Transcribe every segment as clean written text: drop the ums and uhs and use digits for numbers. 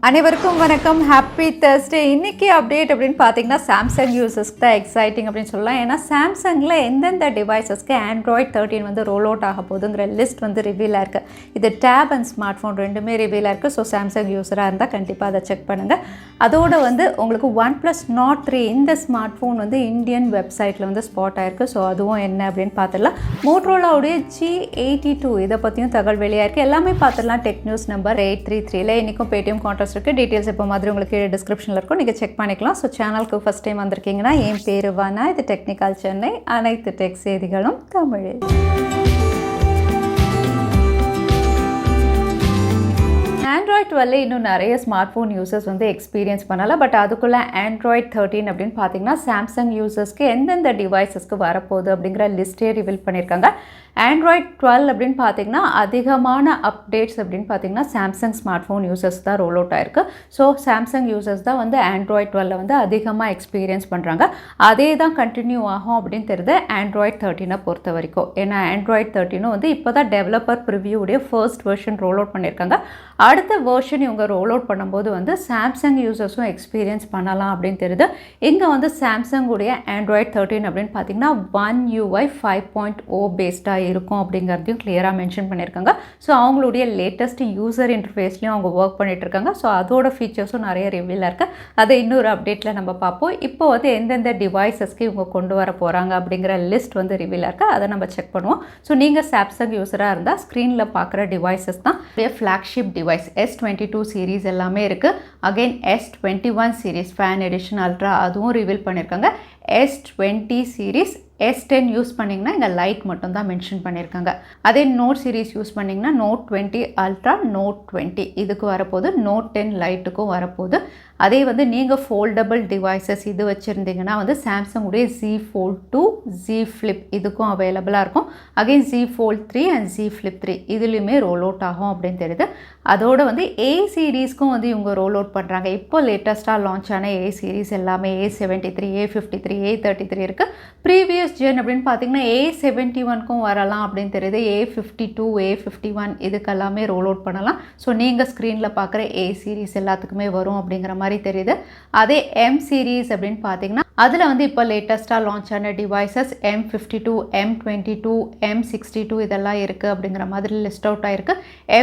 அனைவருக்கும் வணக்கம். Happy Thursday. இன்னைக்கு அப்டேட் அப்படின்னு பார்த்தீங்கன்னா சாம்சங் யூசர்ஸ்க்கு தான் எக்ஸைட்டிங் அப்படின்னு சொல்லலாம். ஏன்னா சாம்சங்கில் எந்தெந்த டிவைசஸ்க்கு ஆண்ட்ராய்ட் 13 வந்து ரோல் அவுட் ஆக போகுதுங்கிற லிஸ்ட் வந்து ரிவீலாக இருக்குது. இது டேப் அண்ட் ஸ்மார்ட் ஃபோன் ரெண்டுமே ரிவீலாக இருக்குது. ஸோ சாம்சங் யூஸராக இருந்தால் கண்டிப்பாக அதை செக் பண்ணுங்கள். அதோடு வந்து உங்களுக்கு Oneplus Nord 3 இந்த ஸ்மார்ட் ஃபோன் வந்து இந்தியன் வெப்சைட்டில் வந்து ஸ்பாட் ஆயிருக்கு. ஸோ அதுவும் என்ன அப்படின்னு பார்த்துடலாம். மோட்டோரோலாவுடைய G82 இதை பற்றியும் தகவல் வெளியாக இருக்குது. எல்லாமே பார்த்துடலாம். டெக் நியூஸ் நம்பர் 833 இன்றைக்கும் பேடிஎம் கான்ட்ராஸ்ட் இருக்குது. டீட்டெயில்ஸ் இப்போ மாதிரி உங்களுக்கு டிஸ்கிரிப்ஷனில் இருக்கும், நீங்கள் செக் பண்ணிக்கலாம். ஸோ சேனலுக்கு ஃபஸ்ட் டைம் வந்திருக்கீங்கன்னா என் பேர் வானா, இது டெக்னிக்கல் சென்னை, அனைத்து டெக் செய்திகளும் தமிழில். ஆண்ட்ராய்ட் 12 இன்னும் நிறைய ஸ்மார்ட் ஃபோன் யூசர்ஸ் வந்து எக்ஸ்பீரியன்ஸ் பண்ணலாம். பட் அதுக்குள்ளே ஆண்ட்ராய்ட் 13 அப்படின்னு பார்த்தீங்கன்னா சாம்சங் யூசர்ஸ்க்கு எந்தெந்த டிவைசஸ்க்கு வரப்போகுது அப்படிங்கிற லிஸ்ட்டே ரிவீல் பண்ணியிருக்காங்க. ஆண்ட்ராய்ட் 12 அப்படின்னு பார்த்தீங்கன்னா அதிகமான அப்டேட்ஸ் அப்படின்னு பார்த்தீங்கன்னா சாம்சங் ஸ்மார்ட் ஃபோன் யூசர்ஸ் தான் ரோல் அவுட் ஆயிருக்கு. ஸோ சாம்சங் யூசர்ஸ் தான் வந்து ஆண்ட்ராய்ட் 12 வந்து அதிகமாக எக்ஸ்பீரியன்ஸ் பண்ணுறாங்க. அதே தான் கண்டினியூ ஆகும் அப்படின்னு தெரியுது ஆண்ட்ராய்ட் 13 பொறுத்த வரைக்கும். ஏன்னா ஆண்ட்ராய்ட் 13 வந்து இப்போ தான் டெவலப்பர் ப்ரிவியூடைய ஃபர்ஸ்ட் வெர்ஷன் ரோல் அவுட் பண்ணியிருக்காங்க. அடுத்த வெர்ஷன் இவங்க ரோல் அவுட் பண்ணும்போது வந்து சாம்சங் யூசர்ஸும் எக்ஸ்பீரியன்ஸ் பண்ணலாம் அப்படின்னு தெரியுது. இங்கே வந்து சாம்சங் உடைய ஆண்ட்ராய்ட் 13 அப்படின்னு பார்த்தீங்கன்னா One UI 5.0 பேஸ்டாக இருக்கும் அப்படிங்கிறதையும் கிளியராக மென்ஷன் பண்ணியிருக்காங்க. ஸோ அவங்களுடைய லேட்டஸ்ட் யூசர் இன்டர்ஃபேஸ்லையும் அவங்க ஒர்க் பண்ணிட்டு இருக்காங்க. ஸோ அதோட ஃபீச்சர்ஸும் நிறைய ரிவீலாக இருக்குது. அதை இன்னொரு அப்டேட்டில் நம்ம பார்ப்போம். இப்போ வந்து எந்தெந்த டிவைசஸ்க்கு இவங்க கொண்டு வர போகிறாங்க அப்படிங்கிற லிஸ்ட் வந்து ரிவீலாக இருக்குது. அதை நம்ம செக் பண்ணுவோம். ஸோ நீங்கள் சாம்சங் யூஸராக இருந்தால் ஸ்க்ரீனில் பார்க்குற டிவைசஸ் தான் ஃப்ளாக்ஷிப் டிவைஸ் S22 சீரீஸ் எல்லாமே இருக்குது. Again S21 series fan edition ultra அதுவும் ரிவீல் பண்ணியிருக்காங்க. S20 சீரீஸ் S10 யூஸ் பண்ணிங்கன்னா இங்கே லைட் மட்டும் தான் மென்ஷன் பண்ணியிருக்காங்க. அதே நோட் சீரீஸ் யூஸ் பண்ணிங்கன்னா Note 20 அல்ட்ரா, Note 20 இதுக்கு வரப்போகுது. Note 10 லைட்டுக்கும் வரப்போகுது. அதே வந்து நீங்கள் ஃபோல்டபுள் டிவைசஸ் இது வச்சுருந்தீங்கன்னா வந்து சாம்சங் உடைய Z Fold 2, Z Flip இதுக்கும் அவைலபிளாக இருக்கும். Again Z Fold 3 and Z Flip 3 இதுலேயுமே ரோல் அவுட் ஆகும் அப்படின்னு தெரியுது. அதோடு வந்து A சீரீஸ்க்கும் வந்து இவங்க ரோல் அவுட் பண்ணுறாங்க. இப்போ லேட்டஸ்ட்டாக லான்ச் ஆன A சீரீஸ் எல்லாமே A73, A53, A33 இருக்குது. ப்ரீவியஸ் ஜென் அப்படின்னு பார்த்தீங்கன்னா A71க்கும் வரலாம் அப்படின்னு தெரியுது. A52, A51 இதுக்கெல்லாமே ரோல் அவுட் பண்ணலாம். ஸோ நீங்கள் ஸ்க்ரீனில் பார்க்குற A சீரீஸ் எல்லாத்துக்குமே வரும் அப்படிங்கிற மாதிரி தெரியுது. அதே M சீரீஸ் அப்படின்னு பார்த்தீங்கன்னா அதில் வந்து இப்போ லேட்டஸ்ட்டாக லான்ச் ஆன டிவைசஸ் M52, M22, M62 இதெல்லாம் இருக்குது அப்படிங்கிற மாதிரி லிஸ்ட் அவுட் ஆயிருக்கு.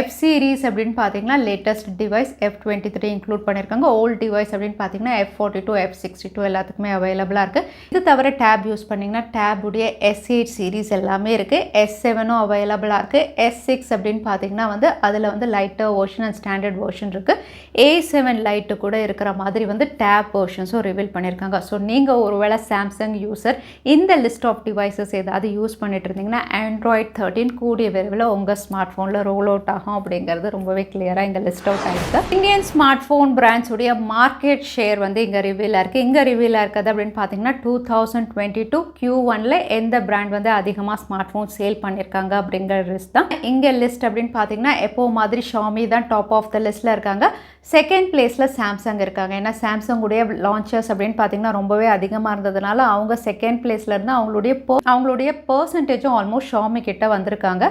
F சீரீஸ் அப்படின்னு பார்த்தீங்கன்னா லேட்டஸ்ட் டிவைஸ் F23 இன்க்ளூட் பண்ணியிருக்காங்க. ஓல்டு டிவைஸ் அப்படின்னு பார்த்தீங்கன்னா F42, F62 எல்லாத்துக்குமே அவைலபிளாக இருக்குது. இது தவிர டேப் யூஸ் பண்ணிங்கன்னா டேப் உடைய S8 சீரீஸ் எல்லாமே இருக்குது. S7ம் அவைலபிளாக இருக்குது. S6 அப்படின்னு பார்த்தீங்கன்னா வந்து அதில் வந்து lighter version and standard version இருக்குது. A7 லைட்டு கூட இருக்கிற மாதிரி வந்து டேப் வெர்ஷன்ஸும் ரிவீல் பண்ணியிருக்காங்க. ஸோ நீங்கள் ஒருவேளை சாம்சங் யூசர் இந்த லிஸ்ட் ஆஃப் டிவைசஸ் ஏதாவது யூஸ் பண்ணிட்டு இருந்தீங்கன்னா ஆண்ட்ராய்ட் 13 கூடிய விரைவில் உங்கள் ஸ்மார்ட் ஃபோனில் ரோல் அவுட் ஆகும் அப்படிங்கிறது ரொம்பவே கிளியராக இங்கே லிஸ்ட் அவுட் ஆகிருக்கு. இந்தியன் ஸ்மார்ட் ஃபோன் பிராண்ட்ஸுடைய மார்க்கெட் ஷேர் வந்து இங்கே ரிவீலாக இருக்குது. இங்கே ரிவீலாக இருக்குது அப்படின்னு பார்த்தீங்கன்னா 2022 Q1ல் எந்த பிராண்ட் வந்து அதிகமாக ஸ்மார்ட் ஃபோன் சேல் பண்ணியிருக்காங்க அப்படிங்கிற லிஸ்ட் தான் இங்கே லிஸ்ட் அப்படின்னு பார்த்தீங்கன்னா எப்போ மாதிரி ஷாமி தான் டாப் ஆஃப் த லிஸ்ட்டில் இருக்காங்க. செகண்ட் பிளேஸில் சாம்சங் இருக்காங்க. ஏன்னா சாம்சங் உடைய லான்ச்சர்ஸ் அப்படின்னு பார்த்தீங்கன்னா ரொம்பவே அதிகமாக இருந்ததுனால அவங்க செகண்ட் பிளேஸில் இருந்து அவங்களுடைய பர்சன்டேஜும் ஆல்மோஸ்ட் ஷாமி கிட்ட வந்திருக்காங்க.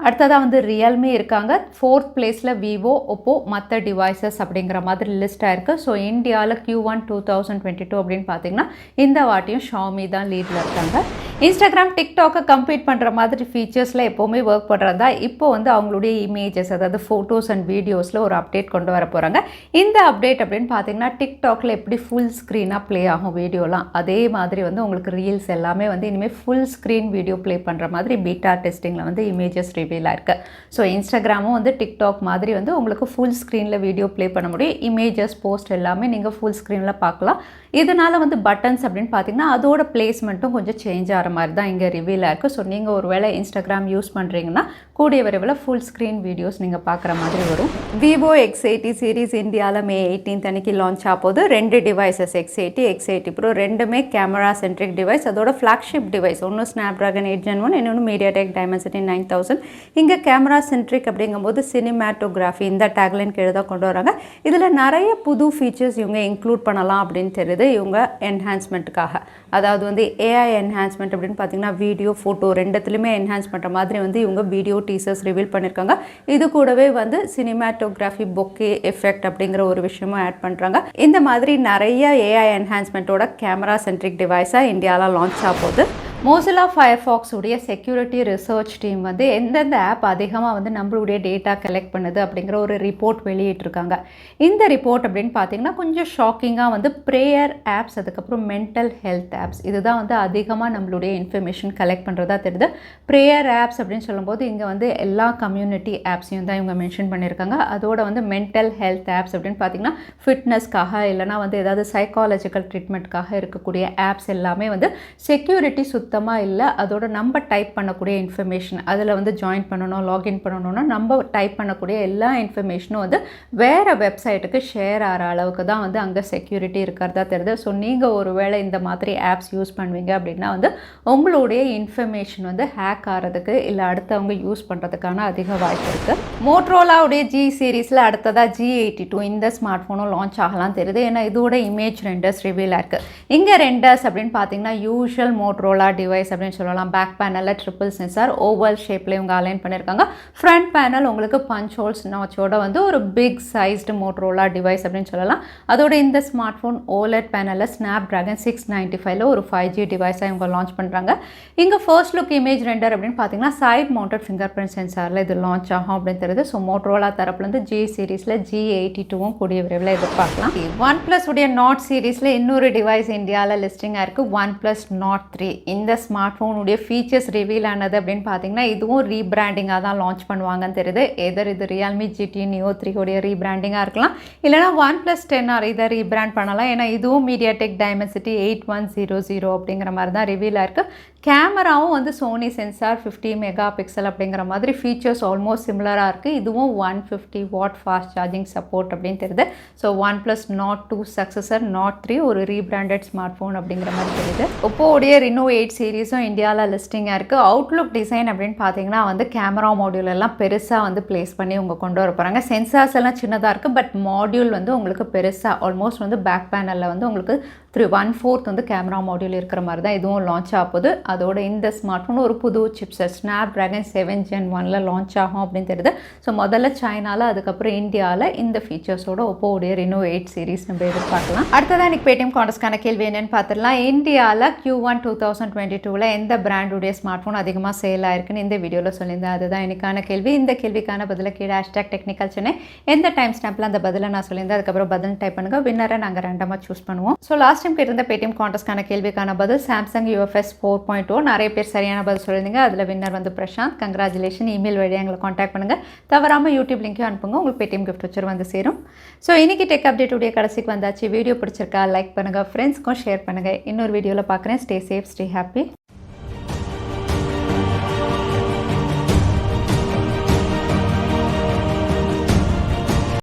அடுத்ததாக வந்து ரியல்மி இருக்காங்க. ஃபோர்த் பிளேஸில் விவோ, ஒப்போ மற்ற டிவைசஸ் அப்படிங்கிற மாதிரி லிஸ்ட் ஆயிருக்கு. ஸோ இந்தியாவில் Q1 2022 அப்படின்னு பார்த்தீங்கன்னா இந்த வாட்டியும் ஷாமி தான் லீடில் இருக்காங்க. இன்ஸ்டாகிராம், டிக்டாக்கை கம்ப்ளீட் பண்ணுற மாதிரி ஃபீச்சர்ஸில் எப்போவுமே ஒர்க் பண்ணுறதா இப்போ வந்து அவங்களுடைய இமேஜஸ் அதாவது ஃபோட்டோஸ் அண்ட் வீடியோஸில் ஒரு அப்டேட் கொண்டு வர போகிறாங்க. இந்த அப்டேட் அப்படின்னு பார்த்தீங்கன்னா டிக்டாக்ல எப்படி ஃபுல் ஸ்க்ரீனாக ப்ளே ஆகும் வீடியோலாம் அதே மாதிரி வந்து உங்களுக்கு ரீல்ஸ் எல்லாமே வந்து இனிமேல் ஃபுல் ஸ்க்ரீன் வீடியோ ப்ளே பண்ணுற மாதிரி பீட்டா டெஸ்டிங்கில் வந்து இமேஜஸ் ரிவீலாக இருக்குது. ஸோ இன்ஸ்டாகிராமும் வந்து டிக்டாக் மாதிரி வந்து உங்களுக்கு ஃபுல் ஸ்க்ரீனில் வீடியோ ப்ளே பண்ண முடியும். இமேஜஸ், போஸ்ட் எல்லாமே நீங்கள் ஃபுல் ஸ்க்ரீனில் பார்க்கலாம். இதனால் வந்து பட்டன்ஸ் அப்படின்னு பார்த்தீங்கன்னா அதோட பிளேஸ்மெண்ட்டும் கொஞ்சம் சேஞ்ச் ஆகிற மாதிரி தான் இங்கே ரிவீலாக இருக்குது. ஸோ நீங்கள் ஒரு வேளை இன்ஸ்டாகிராம் யூஸ் பண்ணுறீங்கன்னா கூடிய விரைவில் ஃபுல் ஸ்க்ரீன் வீடியோஸ் நீங்கள் பார்க்குற மாதிரி வரும். Vivo X80 சீரீஸ் இந்தியாவில் May 18 அன்னைக்கு லான்ச் ஆகுது. 2 டிவைசஸ் X80, X80 Pro ரெண்டுமே கேமரா சென்ட்ரிக் டிவைஸ். அதோட ஃப்ளாக்ஷிப் டிவைஸ் ஒன்று Snapdragon 8 Gen 1, இன்னொன்று MediaTek Dimensity 9000. இங்கே கேமரா சென்ட்ரிக் அப்படிங்கும்போது சினிமாட்டோகிராஃபி இந்த டேக்லைன் கீழே தான் கொண்டு வராங்க. இதில் நிறைய புது ஃபீச்சர்ஸ் இவங்க இன்க்ளூட் பண்ணலாம் அப்படின்னு தெரியுது இவங்க என்ஹான்ஸ்மெண்ட்டுக்காக. அதாவது வந்து ஏஐ என்ஹான்ஸ்மெண்ட் அப்படின்னு பார்த்தீங்கன்னா வீடியோ ஃபோட்டோ ரெண்டுத்துலையுமே என்ஹான்ஸ் பண்ணுற மாதிரி வந்து இவங்க வீடியோ டீசர்ஸ் ரிவீல் பண்ணியிருக்காங்க. இது கூடவே வந்து சினிமாட்டோகிராஃபி பொக்கே எஃபெக்ட் அப்படிங்கிற ஒரு விஷயமும் ஆட் பண்ணுறாங்க. இந்த மாதிரி நிறைய ஏஐ என்ஹான்ஸ்மெண்ட்டோட கேமரா சென்ட்ரிக் டிவைஸாக இந்தியாவில் லான்ச் ஆக போகுது. மோசில்லா ஃபயர்ஃபாக்ஸ் உடைய செக்யூரிட்டி ரிசர்ச் டீம் வந்து எந்தெந்த ஆப் அதிகமாக வந்து நம்மளுடைய டேட்டா கலெக்ட் பண்ணுது அப்படிங்கிற ஒரு ரிப்போர்ட் வெளியிட்டிருக்காங்க. இந்த ரிப்போர்ட் அப்படின்னு பார்த்தீங்கன்னா கொஞ்சம் ஷாக்கிங்காக வந்து ப்ரேயர் ஆப்ஸ், அதுக்கப்புறம் மென்டல் ஹெல்த் ஆப்ஸ், இதுதான் வந்து அதிகமாக நம்மளுடைய இன்ஃபர்மேஷன் கலெக்ட் பண்ணுறதா தெரியுது. ப்ரேயர் ஆப்ஸ் அப்படின்னு சொல்லும்போது இங்கே வந்து எல்லா கம்யூனிட்டி ஆப்ஸையும் தான் இவங்க மென்ஷன் பண்ணியிருக்காங்க. அதோட வந்து மென்டல் ஹெல்த் ஆப்ஸ் அப்படின்னு பார்த்தீங்கன்னா ஃபிட்னஸ்க்காக இல்லைனா வந்து ஏதாவது சைக்காலஜிக்கல் ட்ரீட்மெண்ட்காக இருக்கக்கூடிய ஆப்ஸ் எல்லாமே வந்து செக்யூரிட்டி இல்லை. அதோட நம்ம டைப் பண்ணக்கூடிய இன்ஃபர்மேஷன் அதில் வந்து ஜாயின் பண்ணணும், லாகின் பண்ணணும்னா நம்ம டைப் பண்ணக்கூடிய எல்லா இன்ஃபர்மேஷனும் வந்து வேறு வெப்சைட்டுக்கு ஷேர் ஆகிற அளவுக்கு தான் வந்து அங்கே செக்யூரிட்டி இருக்கிறதா தெரியுது. ஸோ நீங்கள் ஒருவேளை இந்த மாதிரி ஆப்ஸ் யூஸ் பண்ணுவீங்க அப்படின்னா வந்து உங்களுடைய இன்ஃபர்மேஷன் வந்து ஹேக் ஆகிறதுக்கு இல்லை அடுத்தவங்க யூஸ் பண்ணுறதுக்கான அதிக வாய்ப்பு இருக்குது. மோட்டோரோலாவுடைய ஜி சீரீஸில் அடுத்ததாக G82 இந்த ஸ்மார்ட் ஃபோனும் லான்ச் ஆகலாம் தெரியுது. ஏன்னா இதோட இமேஜ் ரெண்டர்ஸ் ரிவீல் ஆயிருக்கு. இங்கே ரெண்டர்ஸ் அப்படின்னு பார்த்தீங்கன்னா யூஷுவல் மோட்டோரோலா டிவைஸ் அப்படின்னு சொல்லலாம். பேக் பேனலில் ட்ரிபிள் சென்சார் ஓவல் ஷேப்பில் இவங்க அலைன் பண்ணியிருக்காங்க. ஃப்ரண்ட் பேனல் உங்களுக்கு பஞ்ச் ஹோல்ஸ் நாச்சோட வந்து ஒரு பிக் சைஸ்டு மோட்டோரோலா டிவைஸ் அப்படின்னு சொல்லலாம். அதோட இந்த ஸ்மார்ட் ஃபோன் ஓலெட் பேனலில் ஸ்னாப் ட்ராகன் 695 ஒரு 5G டிவைஸாக இவங்க லான்ச் பண்ணுறாங்க. இங்கே ஃபர்ஸ்ட் லுக் இமேஜ் ரெண்டர் அப்படின்னு பார்த்தீங்கன்னா சைட் மவுண்டட் ஃபிங்கர் பிரிண்ட் சென்சாரில் இது லான்ச் ஆகும் அப்படின்னு தெரியுது. ஸோ மோட்டோரோலா தரப்புலேருந்து G சீரீஸில் G82வும் கூடிய விரைவில் எதிர்பார்க்கலாம். OnePlus உடைய Nord சீரீஸில் இன்னொரு டிவைஸ் இந்தியாவில் லிஸ்டிங்காக இருக்குது, OnePlus Nord 3. இந்த ஸ்மார்ட் ஃபோனுடைய ஃபீச்சர்ஸ் ரிவீல் ஆனது அப்படின்னு பார்த்தீங்கன்னா இதுவும் ரீபிராண்டிங்காக தான் லான்ச் பண்ணுவாங்கன்னு தெரியுது. எதர் இது ரியல்மி GT Neo 3 உடைய ரீபிராண்டிங்காக இருக்கலாம், இல்லைனா OnePlus 10R இதை ரீபிராண்ட் பண்ணலாம். ஏன்னா இதுவும் மீடியாடெக் டைமென்சிட்டி 8100 அப்படிங்கிற மாதிரி தான் ரிவீல் ஆயிருக்கு. கேமராவும் வந்து சோனி சென்சார் 50 மெகா பிக்சல் அப்படிங்கிற மாதிரி ஃபீச்சர்ஸ் ஆல்மோஸ்ட் சிமிலராக இருக்குது. இதுவும் 150 வாட் ஃபாஸ்ட் சார்ஜிங் சப்போர்ட் அப்படின்னு தெரியுது. So OnePlus Nord 2 successor Nord 3 ஒரு ரீபிராண்டட் ஸ்மார்ட் ஃபோன் அப்படிங்கிற மாதிரி தெரியுது. Oppo உடைய Reno 8 சீரீஸும் இந்தியாவில் லிஸ்டிங்காக இருக்குது. அவுட்லுக் டிசைன் அப்படின்னு பார்த்தீங்கன்னா வந்து கேமரா மாடியூல் எல்லாம் பெருசாக வந்து பிளேஸ் பண்ணி உங்க கொண்டு வர போகிறாங்க. சென்சார்ஸ் எல்லாம் சின்னதாக இருக்குது, பட் மாடியூல் வந்து உங்களுக்கு பெருசாக ஆல்மோஸ்ட் வந்து பேக் பேனலில் வந்து உங்களுக்கு 1/4 வந்து கேமரா மாடியூல் இருக்கிற மாதிரி தான் இதுவும் லான்ச் ஆகுது. அதோட இந்த ஸ்மார்ட் ஃபோன் ஒரு புது சிப்செட் ஸ்னாப் ட்ராகன் 7 Gen 1ல் லான்ச் ஆகும் அப்படின்னு தெரியுது. ஸோ முதல்ல சைனாவில், அதுக்கப்புறம் இந்தியாவில் இந்த ஃபீச்சர்ஸோட Oppo உடைய Reno 8 சீரீஸ் நம்ம எதிர்பார்க்கலாம். அடுத்ததான் இன்னைக்கு பேடிஎம் கான்டெஸ்ட்கான கேள்வி என்னன்னு பார்த்துடலாம். இந்தியாவில் Q1 2022 எந்த பிராண்டுடைய ஸ்மார்ட் ஃபோன் அதிகமாக சேல் ஆயிருக்குன்னு இந்த வீடியோவில் சொல்லியிருந்தேன். அதுதான் இன்னைக்கான கேள்வி. இந்த கேள்விக்கான பதிலை கீழே #Technical Chennai எந்த டைம் ஸ்டாம்பில் அந்த பதிலை நான் சொல்லியிருந்தேன். அதுக்கப்புறம் பதில் டைப் பண்ணுங்க. வின்னரை நாங்கள் ரேண்டமாக சூஸ் பண்ணுவோம். ஸோ லாஸ்ட் டைம் கேட்டிருந்த பேடிஎம் கான்டெஸ்ட்கான கேள்விக்கான பதில் சாம்சங் UFS 4.0. நிறைய பேர் சரியான பதில் சொல்லியிருந்தீங்க. அதில் வின்னர் வந்து பிரசாந்த். கங்க்ராச்சுலேஷன். இமெயில் வழியாக எங்களை காண்டாக்ட் பண்ணுங்கள். தவறாமல் யூடியூப் லிங்க்கையும் அனுப்புங்க. உங்களுக்கு பேடிஎம் கிஃப்ட் வச்சு வந்து சேரும். ஸோ இன்னைக்கு டெக் அப்டேட் உடைய கடைசிக்கு வந்தாச்சு. வீடியோ பிடிச்சிருக்கா லைக் பண்ணுங்கள், ஃப்ரெண்ட்ஸ்க்கும் ஷேர் பண்ணுங்கள். இன்னொரு வீடியோவில் பார்க்குறேன். Stay safe, stay happy.